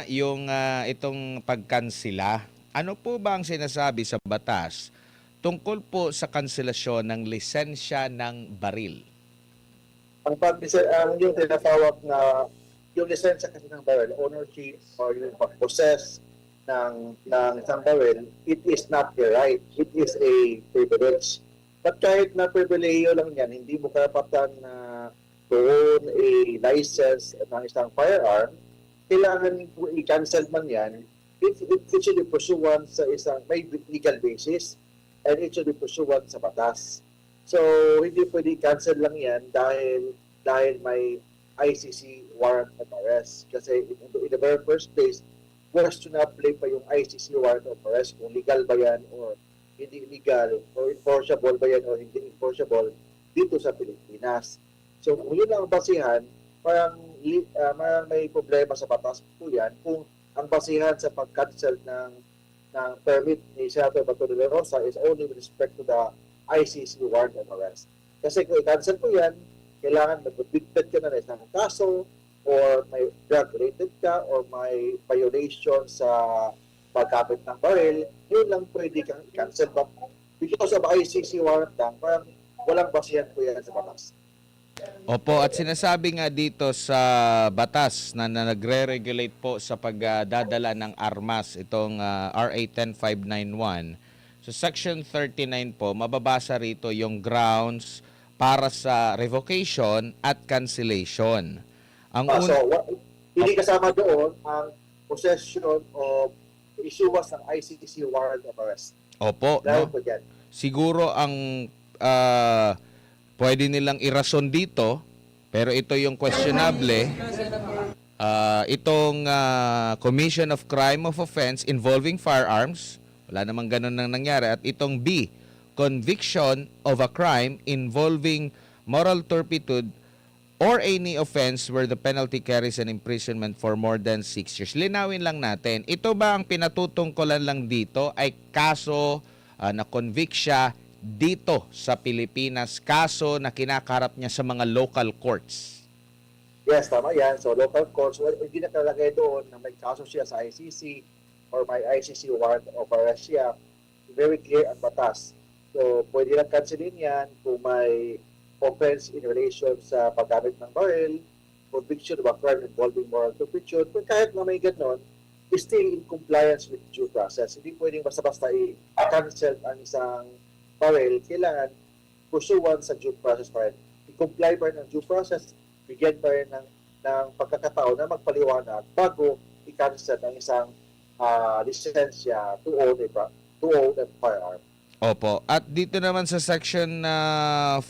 yung itong pagkansela. Ano po ba ang sinasabi sa batas tungkol po sa kanselasyon ng lisensya ng baril? Ang yung tinatawag na yung lisensya kasi ng barrel, ownership or yung pag-possess ng isang barrel, it is not a right. It is a privilege. But kahit na pribileyo lang yan, hindi mo karapatan na to own a license ng isang firearm, kailangan i-cancel man yan, it should be pursuant sa isang may legal basis and it should be pursuant sa batas. So, hindi pwede cancel lang yan dahil may ICC warrant of arrest. Kasi in the very first place, questionable pa yung ICC warrant of arrest kung legal ba yan or hindi legal or enforceable ba yan or hindi enforceable dito sa Pilipinas. So, kung yun lang ang basihan, parang may problema sa batas po yan kung ang basihan sa pag-cancel ng permit ni Senator Bato de la Rosa is only with respect to the ICC warrant of arrest. Kasi kung i-cancel po yan, kailangan mag-convicted ka na ng isang kaso or may drug-related ka or may violation sa pagkapit ng baril, yun lang pwede kang i-cancel. But because of ICC warrant lang, parang walang basihan po yan sa batas. Opo, at sinasabi nga dito sa batas na nagre-regulate po sa pagdadala ng armas, itong RA 10591. So Section 39 po, mababasa rito yung grounds para sa revocation at cancellation. Hindi kasama doon ang possession of issuance ng ICC warrant of arrest. Opo, no? Siguro ang pwede nilang irason dito, pero ito yung questionable. Itong commission of crime of offense involving firearms, wala namang ganun nang nangyari. At itong B, conviction of a crime involving moral turpitude or any offense where the penalty carries an imprisonment for more than 6 years. Linawin lang natin, ito ba ang pinatutungkulan lang dito ay kaso na convict siya dito sa Pilipinas, kaso na kinakarap niya sa mga local courts? Yes, tama yan. So local courts, hindi nakalagay doon na may kaso siya sa ICC or may ICC warrant of arrest siya. Very clear ang batas. So, pwede lang cancelin yan kung may offense in relation sa paggamit ng baril, conviction of a crime involving moral turpitude. Kung kahit na may ganon, still in compliance with due process. Hindi pwedeng basta-basta i-cancel ang isang baril. Kailangan pursuant sa due process pa rin. I-comply pa rin ng due process, bigyan pa rin ng pagkakataon na magpaliwanag bago i-cancel ang isang lisensya to own a firearm. Opo. At dito naman sa section 4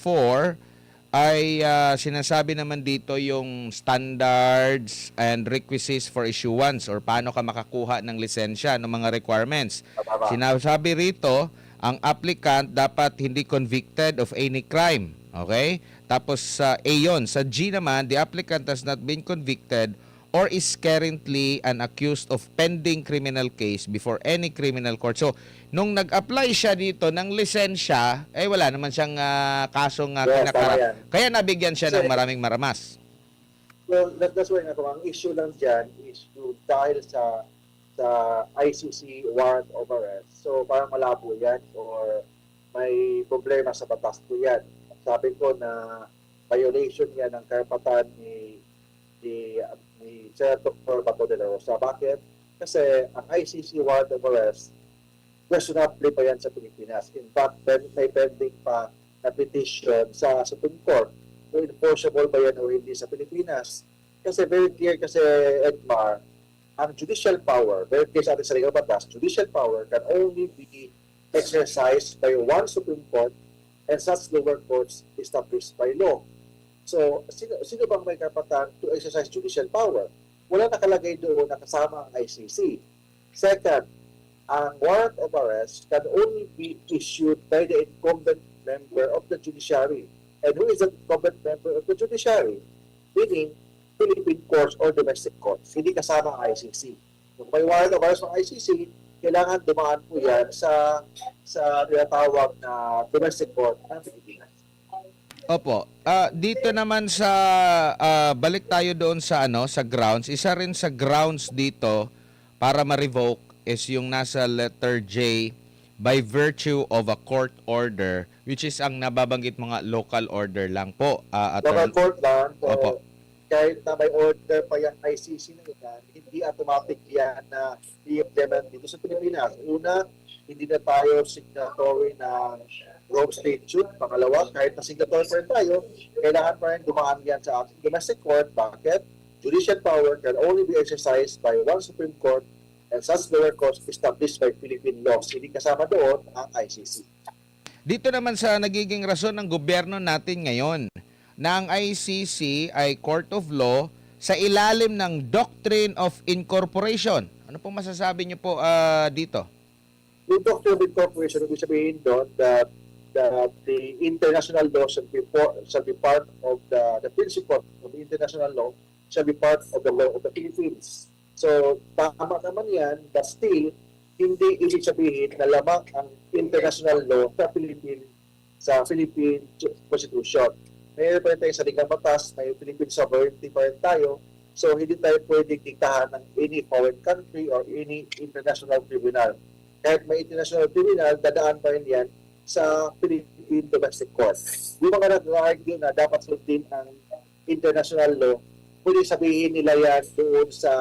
ay sinasabi naman dito yung standards and requisites for issuance or paano ka makakuha ng lisensya, ng mga requirements. Sinasabi rito, ang applicant dapat hindi convicted of any crime. Okay? Tapos sa A yun. Sa G naman, the applicant has not been convicted or is currently an accused of pending criminal case before any criminal court. So, nung nag-apply siya dito ng lisensya, wala naman siyang kasong kinakarap. Kaya nabigyan siya ng maraming maramas. Well, that's why ang issue lang dyan is dahil sa ICC warrant of arrest. So, parang malabo yan or may problema sa batas po yan. Sabi ko na violation yan ng karapatan ni Senator Bato de la Rosa. Bakit? Kasi ang ICC warrant of arrest, questionable pa yan sa Pilipinas. In fact, may pending pa na petition sa Supreme Court kung enforceable ba yan o hindi sa Pilipinas. Kasi very clear kasi, Edmar, ang judicial power, very clear sa ating sa legal batas, judicial power can only be exercised by one Supreme Court and such lower courts established by law. So, sino bang may karapatan to exercise judicial power? Wala nakalagay doon na kasama ang ICC. Second, ang warrant of arrest can only be issued by the incumbent member of the judiciary. And who is the incumbent member of the judiciary? Meaning, Philippine courts or domestic courts. Hindi kasama ang ICC. Kung may warrant of arrest ng ICC, kailangan dumaan po yan sa tinatawag na domestic court ng Pilipinas. Opo. Dito naman sa balik tayo doon sa sa grounds. Isa rin sa grounds dito para ma-revoke is yung nasa letter J, by virtue of a court order, which is ang nababanggit mga local order lang po. Local court lang, Opo. so kahit na may order pa yung ICC na yan, hindi automatic yan na i-implement dito sa Pilipinas. Una, hindi na tayo signatory ng Rome Statute. Pangalawa, kahit na signatory pa rin tayo, kailangan pa rin dumaan yan sa ating domestic court. Bakit? Judicial power can only be exercised by one Supreme Court and such lower courts established by Philippine laws. Hindi kasama doon ang ICC. Dito naman sa nagiging rason ng gobyerno natin ngayon na ang ICC ay court of law sa ilalim ng Doctrine of Incorporation. Ano pong masasabi niyo po dito? Yung Doctrine of Incorporation, ibig sabihin doon that the international law shall be part of the principle of the international law shall be part of the law of the Philippines. So, tama naman yan, but still, hindi ibig sabihin na lamang ang international law sa Philippine Constitution. Mayroon pa rin tayong saligang batas, may Philippine sovereignty pa rin tayo, so hindi tayo pwedeng diktahan ng any foreign country or any international tribunal. Kahit may international tribunal, dadaan pa rin yan sa Philippine Domestic Court. Yung mga nag-argue na dapat sundin ang international law, pwede sabihin nila yan doon sa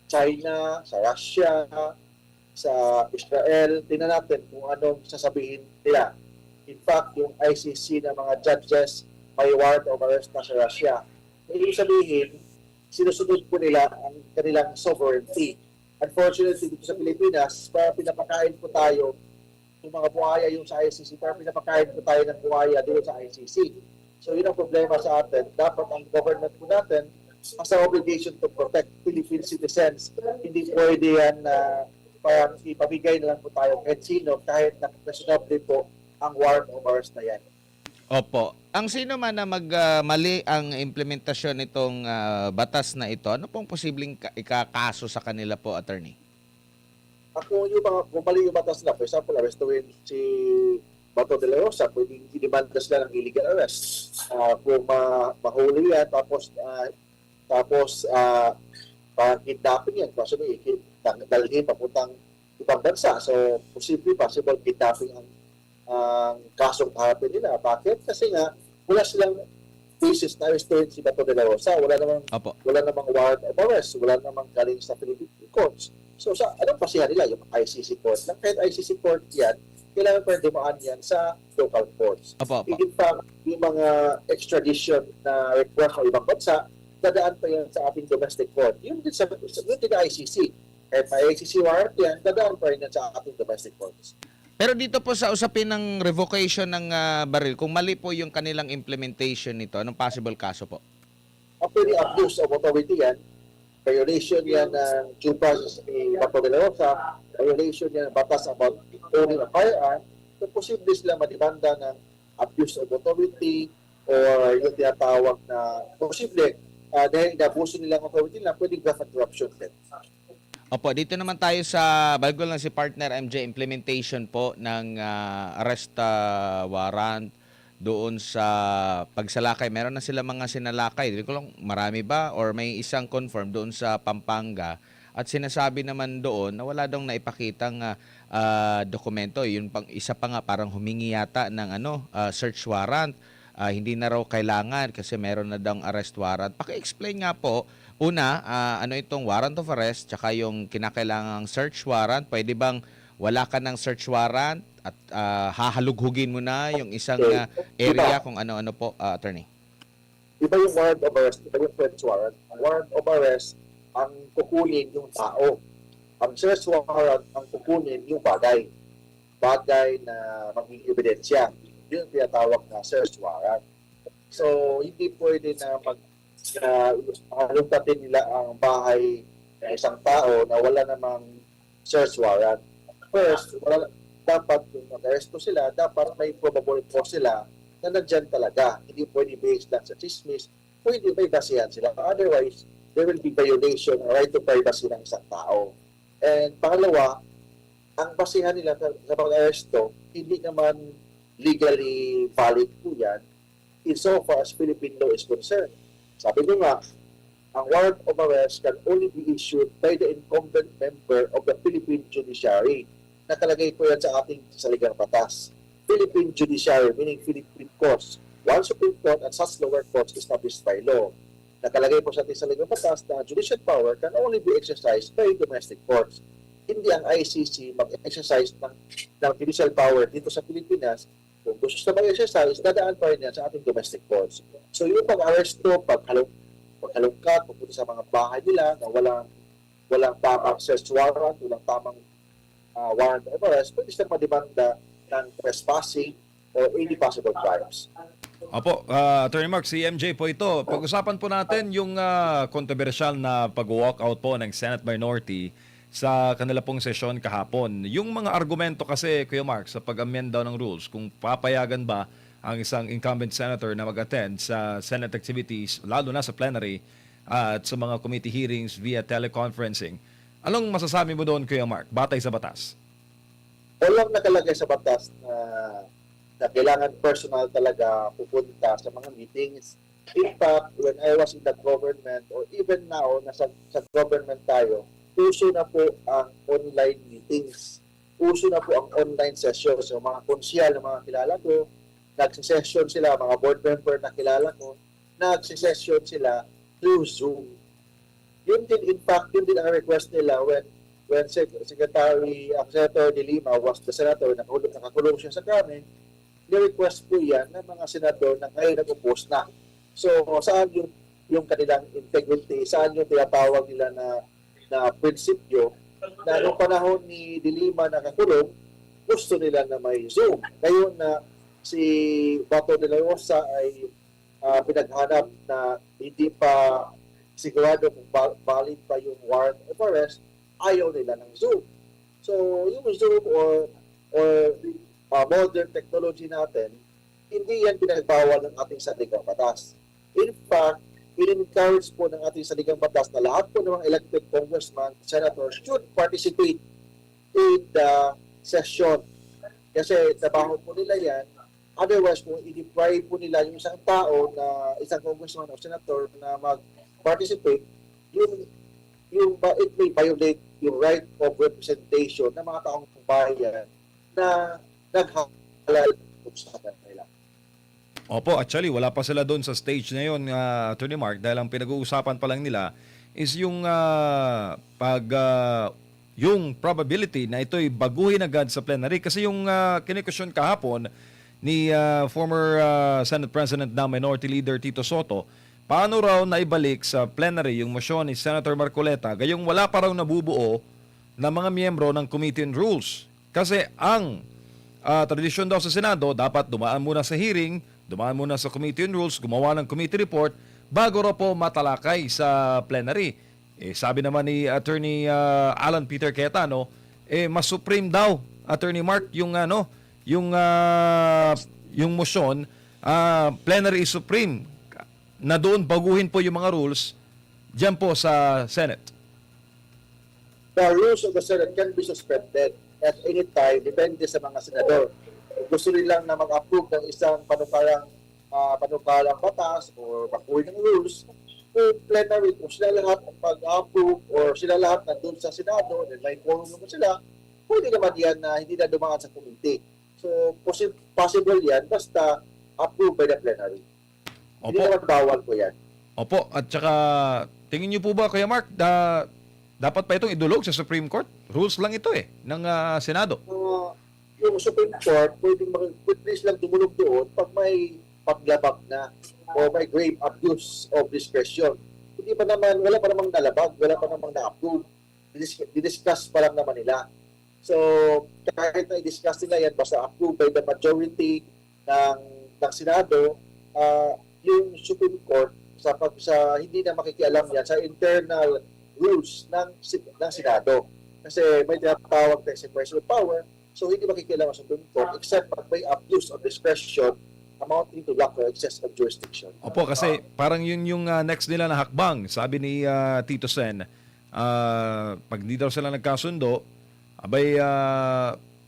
China, sa Russia, sa Israel. Tingnan natin kung anong sasabihin nila. In fact, yung ICC na mga judges may warrant of arrest na sa Russia. Ibig sabihin, sinusunod po nila ang kanilang sovereignty. Unfortunately, dito sa Pilipinas, para pinapakain po tayo yung mga buhaya yung sa ICC, para pinapakain po tayo ng buhaya doon sa ICC. So yun ang problema sa atin. Dapat ang government po natin has an obligation to protect Philippine citizens. Hindi pwede yan na parang ipamigay na lang po tayo kahit sino, kahit na-questionable po ang warrant of arrest na yan. Opo. Ang sino man na mali ang implementasyon nitong batas na ito, ano pong posibleng ikakaso sa kanila po, attorney? Ako yung mga bumali yung batas na, for example, arrestuin si Bato de la Rosa, pwedeng i-demanda sila ng illegal arrest. Kung mahuli yan, tapos parang kidnapping yan, kasi dalhin papuntang ibang bansa. So, possible kidnapping ang kasong harapin nila. Bakit? Kasi nga, wala silang cases na arrestuin si Bato de la Rosa. Wala namang warrant of arrest. Wala namang galing sa Philippine courts. So, anong pasihan nila? Yung ICC court. Kahit ICC court yan, kailangan pa rin dumaan yan sa local courts. Opo. In fact, yung mga extradition na request ng ibang bansa, dadaan pa yan sa ating domestic court. Yun din sa ICC. Kahit may ICC warrant yan, dadaan pa rin yan sa ating domestic courts. Pero dito po sa usapin ng revocation ng baril, kung mali po yung kanilang implementation nito, anong possible kaso po? Actually, abuse of authority yan. Violation yan ng due process ni Bato de la Rosa. Violation yan ng batas about owning a firearm. So, posible sila madimanda ng abuse of authority or yung tinatawag na posible dahil inabuso nilang authority nila, pwedeng graft corruption din. Opo, dito naman tayo sa bago lang si partner MJ, implementation po ng arrest warrant doon sa pagsalakay. Meron na sila mga sinalakay. Hindi ko lang marami ba or may isang confirm doon sa Pampanga at sinasabi naman doon na wala daw naipakitang dokumento. Yun pang isa pa nga parang humingi yata ng search warrant. Hindi na raw kailangan kasi meron na daw arrest warrant. Paki-explain nga po una, ano itong warrant of arrest tsaka yung kinakailangang search warrant. Pwede bang wala ka ng search warrant at hahalughugin mo na yung isang area kung ano-ano po, attorney? Iba yung warrant of arrest, iba yung search warrant. Ang warrant of arrest, ang kukunin yung tao. Ang search warrant, ang kukunin yung bagay. Bagay na maging ebidensya. Yun yung tinatawag na search warrant. So, hindi pwede na halungkatin nila ang bahay ng isang tao na wala namang search warrant. First, dapat kung mag-aresto sila, dapat may probable cause sila na nandyan talaga. Hindi pwede based lang sa chismis, pwede may basihan sila. Otherwise, there will be violation of right to privacy ng isang tao. And pangalawa, ang basihan nila sa pag-aresto, hindi naman legally valid po yan. insofar as Philippine law is concerned. Sabi ko nga, ang warrant of arrest can only be issued by the incumbent member of the Philippine Judiciary. Nakalagay po yan sa ating saligang batas. Philippine Judiciary, meaning Philippine courts. One Supreme Court and such lower courts established by law. Nakalagay po sa ating saligang batas na judicial power can only be exercised by domestic courts. Hindi ang ICC mag-exercise ng judicial power dito sa Pilipinas. Kung gusto na mag-exercise, dadaan pa rin yan sa ating domestic courts. So yung pag-aresto, paghalungkat, pupunta sa mga bahay nila na walang tamang search warrant, walang tamang warrant of arrest, pwede silang madimanda ng trespassing or any possible crimes. Opo, Attorney Mark, si MJ po ito. Pag-usapan po natin yung kontrobersyal na pag-walkout po ng Senate Minority sa kanila pong sesyon kahapon. Yung mga argumento kasi, Kuya Mark, sa pag-amend daw ng rules, kung papayagan ba ang isang incumbent senator na mag-attend sa Senate activities, lalo na sa plenary at sa mga committee hearings via teleconferencing. Anong masasabi mo doon, Kuya Mark, batay sa batas? Walang nakalagay sa batas na kailangan personal talaga pupunta sa mga meetings. In fact, when I was in the government or even now, sa government tayo, uso na po ang online meetings. Uso na po ang online sessions. So, mga konsyal na mga kilala ko, nagsisession sila, mga board member na kilala ko, nagsisession sila through Zoom. Yun din, in fact, yun din ang request nila when Senator De Lima was the senator, nakakulong siya sa Krame, ni-request po yan ng mga senador na ngayon nag-oppose na. So, saan yung kanilang integrity, saan yung tinatawag nila na prinsipyo na noong panahon ni De Lima nakakulong, gusto nila na may Zoom. Ngayon na si Bato de la Rosa ay pinaghanap na hindi pa sigurado kung valid pa yung warrant of arrest, ayaw nila ng Zoom. So, yung Zoom or modern technology natin, hindi yan pinagbawal ng ating saligang batas. In fact, in-encourage po ng ating saligang batas na lahat po ng mga elected congressman, senators should participate in the session. Kasi trabaho po nila yan. Otherwise, kung i-deprive po nila yung isang tao na isang congressman o senator na mag-participate, it may violate yung right of representation ng mga taong bayan na naghalal sa kanila. Opo, actually, wala pa sila doon sa stage na yun, Attorney Mark, dahil ang pinag-uusapan pa lang nila is yung yung probability na ito'y baguhin agad sa plenary. Kasi yung kinikusyon kahapon ni former Senate President na Minority Leader Tito Soto, paano raw naibalik sa plenary yung motion ni Senator Marcoleta gayong wala pa raw nabubuo na mga miyembro ng Committee on Rules. Kasi ang tradisyon daw sa Senado, dapat dumaan muna sa hearing, dumaan muna sa Committee on Rules, gumawa ng committee report, bago raw po matalakay sa plenary. Sabi naman ni Attorney Alan Peter Cayetano, mas supreme daw, Attorney Mark, yung motion, plenary is supreme, na doon baguhin po yung mga rules dyan po sa Senate. The rules of the Senate can be suspended at any time, depende sa mga senador. Kung gusto nilang na mag-approve ng isang panukalang batas o baguhin ng rules, kung plenary, kung sila lahat ang pag-approve or sila lahat nandun sa Senado, then may quorum naman sila, pwede naman yan na hindi na dumaan sa committee. So, possible yan basta approved by the plenary. Opo. Hindi naman bawal po yan. Opo, at saka tingin niyo po ba, Kuya Mark, dapat pa itong idulog sa Supreme Court? Rules lang ito ng Senado. Yung Supreme Court, pwede silang dumulog doon pag may paglabag na o may grave abuse of discretion. Wala pa namang nalabag, wala pa namang na-approve. Didiscuss pa lang naman nila. So, kahit na i-discuss nila yan, basta approved by the majority ng Senado, yung Supreme Court, sa hindi na makikialam yan sa internal rules ng Senado. Kasi may tinatawag na separation of power, so hindi makikialam ang Supreme Court except pag may abuse of discretion amounting to lack or excess of jurisdiction. Opo, kasi parang yun yung next nila na hakbang. Sabi ni Tito Sen, pag di daw sila nagkasundo, abay,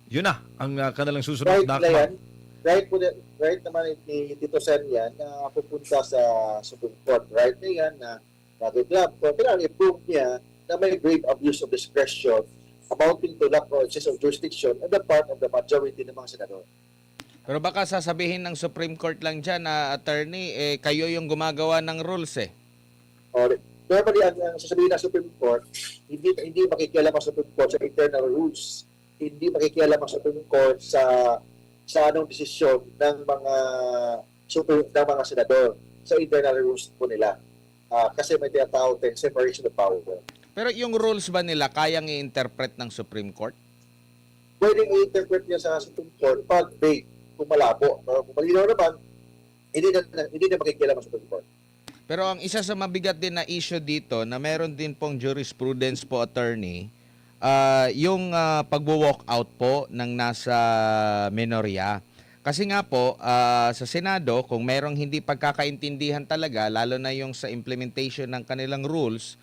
yun na ang kanilang susunod Right na na yan. hakbang. right naman ni Tito Sen yan na pupunta sa Supreme Court. Right na yan na nag-club ko. Kailangan i-prove niya na may grave abuse of discretion amounting to lack or excess of jurisdiction on the part of the majority ng mga senador. Pero baka sasabihin ng Supreme Court lang dyan na attorney, kayo yung gumagawa ng rules eh. Or, normally, ang sasabihin ng Supreme Court, hindi makikialam ang Supreme Court sa internal rules. Hindi makikialam ang Supreme Court sa anong desisyon ng mga senador sa internal rules po nila. Kasi may tinatawag tayong separation of power. Pero yung rules ba nila kayang i-interpret ng Supreme Court? Pwedeng i-interpret niya sa Supreme Court pag vague, kung malabo. Pero kung malinaw naman, hindi na makikialam ang Supreme Court. Pero ang isa sa mabigat din na issue dito na meron din pong jurisprudence po, attorney, yung pagwo-walk out po ng nasa minorya. Kasi nga po, sa Senado, kung merong hindi pagkakaintindihan talaga, lalo na yung sa implementation ng kanilang rules,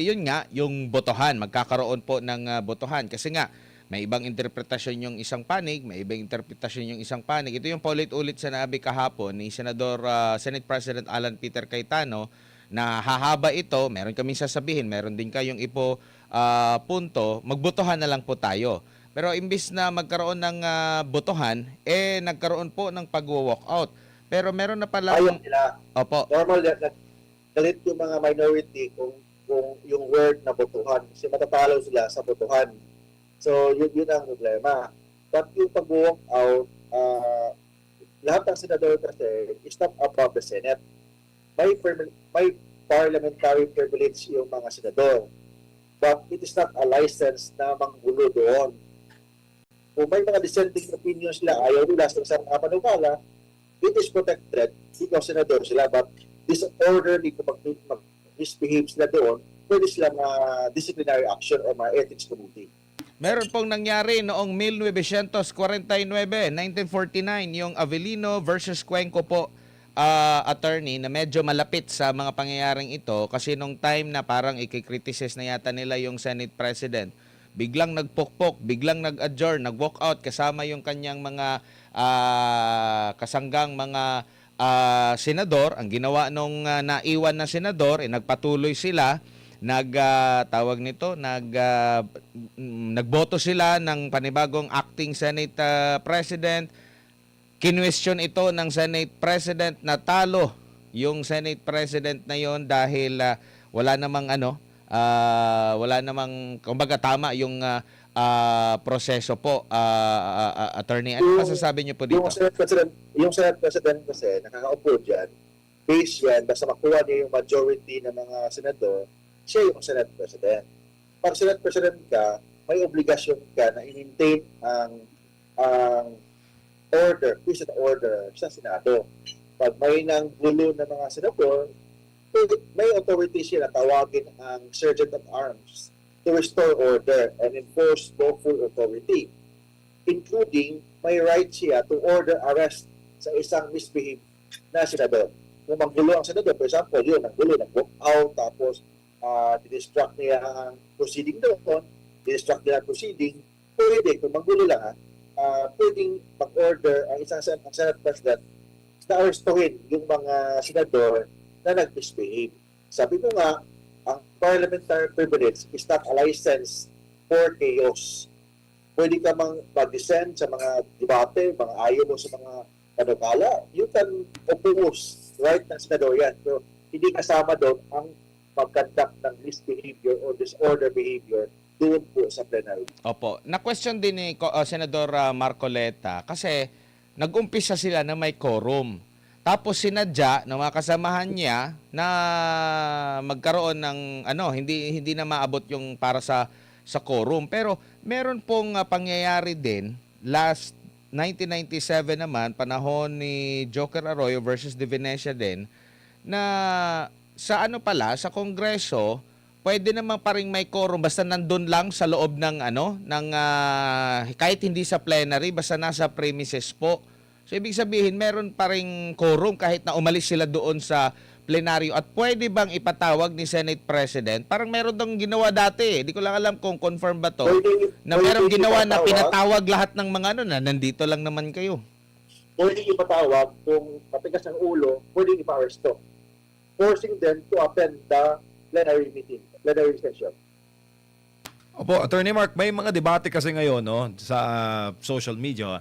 yun nga, yung botohan, magkakaroon po ng botohan. Kasi nga, may ibang interpretasyon yung isang panig, may ibang interpretasyon yung isang panig. Ito yung paulit-ulit sa nabi kahapon ni Senate President Alan Peter Cayetano na hahaba ito, meron kaming sasabihin, meron din kayong punto, magbotohan na lang po tayo. Pero imbis na magkaroon ng botohan, nagkaroon po ng pag-walk out. Pero meron na pala... Ayaw nila. Opo. Normal, galit yung mga minority kung yung word na botohan. Kasi matatalo sila sa botohan. So, yun ang problema. But yung pag-walk out, lahat ng senador kasi is not above the Senate. May parliamentary privilege yung mga senador. But it is not a license na manggulo doon. Kung may mga dissenting opinions sila, ayaw nila sa isang panukala, it is protected because senador sila. But disorderly kung mag-misbehave sila doon, pwede sila disciplinary action o ethics committee. Meron pong nangyari noong 1949, 1949, yung Avellino versus Cuenco po, attorney, na medyo malapit sa mga pangyayaring ito kasi nung time na parang ikikriticize na yata nila yung Senate President, biglang nagpukpok, biglang nag-adjourn, nag-walk out kasama yung kanyang mga kasanggang mga senador. Ang ginawa nung naiwan na senador, nagpatuloy sila, nagboto sila ng panibagong acting Senate President. Kinwestiyon ito ng Senate President na talo yung Senate President na yon dahil wala namang kumbaga tama yung proseso po, attorney. Ano masasabi niyo po dito? Yung Senate President kasi nakakaupo dyan, base yan, basta makuha niya yung majority ng mga senador, siya yung Senate President. Pag Senate President ka, may obligasyon ka na i-maintain ang order, peace and order sa Senado. Pag may nang gulo ng mga senador, may authority siya na tawagin ang Sergeant at Arms to restore order and enforce lawful authority, including may right siya to order arrest sa isang misbehave na senador. Kung maggulo ang senador, for example, yun, naggulo, nag-walk out, tapos didistract niya ang proceeding doon, didistract niya ang proceeding, pwede, kung maggulo lang, pwedeng mag-order ang isang Senate President na arrestuhin yung mga senador na nag-misbehave. Sabi ko nga, ang parliamentary privilege is not a license for chaos. Pwede ka mag-dissent sa mga debate, mga ayaw mo sa mga panukala, you can oppose right ng senador yan. So, hindi kasama doon ang pag-conduct ng misbehavior or disorder behavior doon po sa plenary. Opo. Na-question din ni Senador Marcoleta kasi nag-umpisa sila na may quorum. Tapos sinadya ng mga kasamahan niya na magkaroon ng hindi na maabot yung para sa quorum. Pero meron pong pangyayari din last 1997 naman, panahon ni Joker Arroyo versus De Venecia din, na sa sa Kongreso, pwede naman pa rin may quorum basta nandun lang sa loob ng kahit hindi sa plenary, basta nasa premises po. So ibig sabihin, meron pa rin quorum kahit na umalis sila doon sa plenaryo. At pwede bang ipatawag ni Senate President? Parang meron dong ginawa dati. Hindi ko lang alam kung confirm ba to. Na meron ginawa na pinatawag lahat ng mga na nandito lang naman kayo. pwedeng ipatawag, kung matigas ang ulo, pwedeng ipa-arresto, forcing them to attend the plenary meeting, plenary session. Opo, Attorney Mark, may mga debate kasi ngayon no, sa social media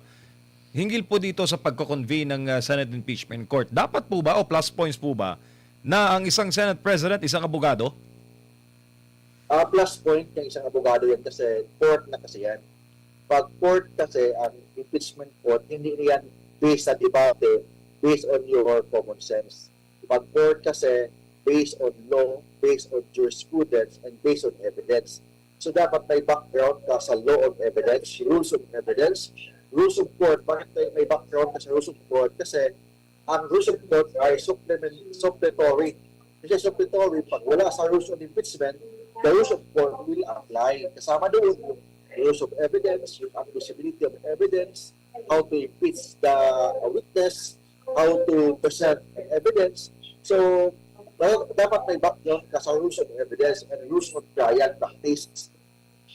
hinggil po dito sa pagko-convene ng Senate Impeachment Court. Dapat po ba o plus points po ba na ang isang Senate President, isang abogado? Plus point ng isang abogado yan kasi court na kasi yan. Pag court kasi, ang impeachment court, hindi yan based sa debate, based on your common sense. Pag court kasi, based on law, based on jurisprudence, and based on evidence. So dapat may background ka sa law of evidence, rules of evidence, rules of court. Bakit may background ka sa rules of court? Kasi ang rules of court ay supplementary. Kasi supplementary, pag wala sa rules of impeachment, the rules of court will apply. Kasama doon yung rules of evidence, yung admissibility of evidence, how to impeach the witness, how to present evidence. So, dapat may background ka sa rules of evidence and rules of trial practice.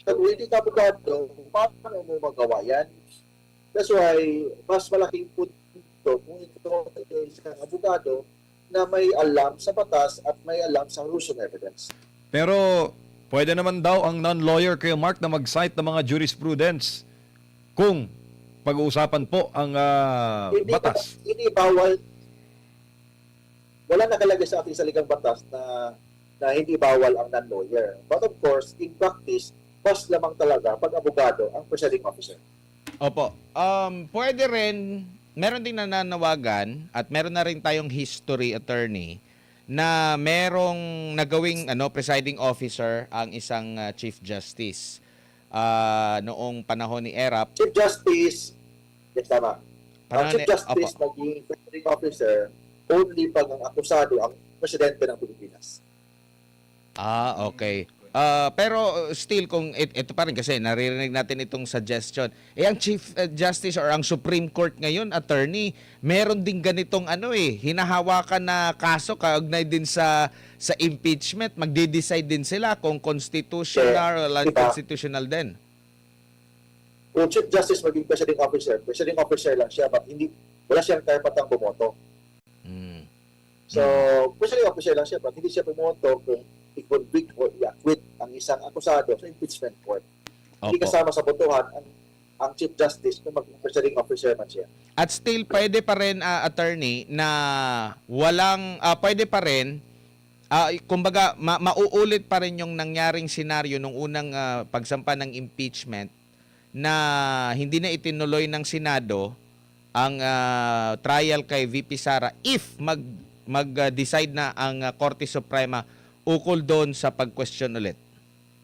Pag hindi ka abogado, paano mo magawa yan? That's why, mas malaking punto kung ito ay isang abogado na may alam sa batas at may alam sa rules of evidence. Pero pwede naman daw ang non-lawyer kayo, Mark, na mag-cite ng mga jurisprudence kung pag-uusapan po ang batas. Hindi bawal. Wala nakalagay sa ating saligang batas na hindi bawal ang non-lawyer. But of course, in practice, mas lamang talaga pag abogado ang presiding officer. Opo. Pwede rin, meron ding nananawagan at meron na rin tayong history, attorney, na merong nagawing presiding officer ang isang Chief Justice noong panahon ni ERAP. Chief Justice, yes, tama. Ang Panahon Chief Justice maging presiding officer only pag ang akusado ang presidente ng Pilipinas. Okay. Pero still, kung ito pa rin kasi naririnig natin itong suggestion. Ang Chief Justice or ang Supreme Court ngayon, attorney, meron din ganitong hinahawakan na kaso kaugnay din sa impeachment. Magde-decide din sila kung constitutional or unconstitutional din. Kung Chief Justice maging presiding officer lang siya, but wala siyang karapatang bumoto. So, presiding officer lang siya, but hindi siya bumoto kung i-convict or i-acquit ang isang akusado sa impeachment court. Hindi Opo. kasama sa botohan ang Chief Justice kung maging presiding officer man siya. At still, pwede pa rin, attorney, na pwede pa rin, kumbaga, mauulit pa rin yung nangyaring senaryo nung unang pagsampa ng impeachment na hindi na itinuloy ng Senado ang trial kay VP Sara if mag-decide na ang Korte Suprema ukol doon sa pag-question ulit.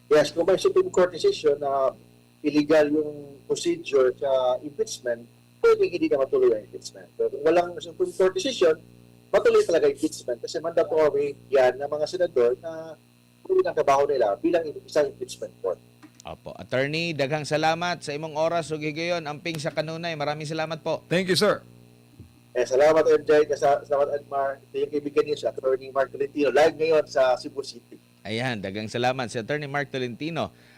Yes, kung may Supreme Court decision na illegal yung procedure sa impeachment, pwedeng hindi na matuloy ang impeachment. Pero kung walang Supreme Court decision, matuloy talaga impeachment kasi mandatory yan ng mga senador na tuloy ng trabaho nila bilang isang impeachment court. Opo. Attorney, daghang salamat sa imong oras ug higayon amping sa kanunay. Maraming salamat po. Thank you, sir. Salamat MJ, salamat Edmar. Ito yung kaibigan niyo sa Attorney Mark Tolentino. Live ngayon sa Cebu City. Ayan, daghang salamat si Attorney Mark Tolentino.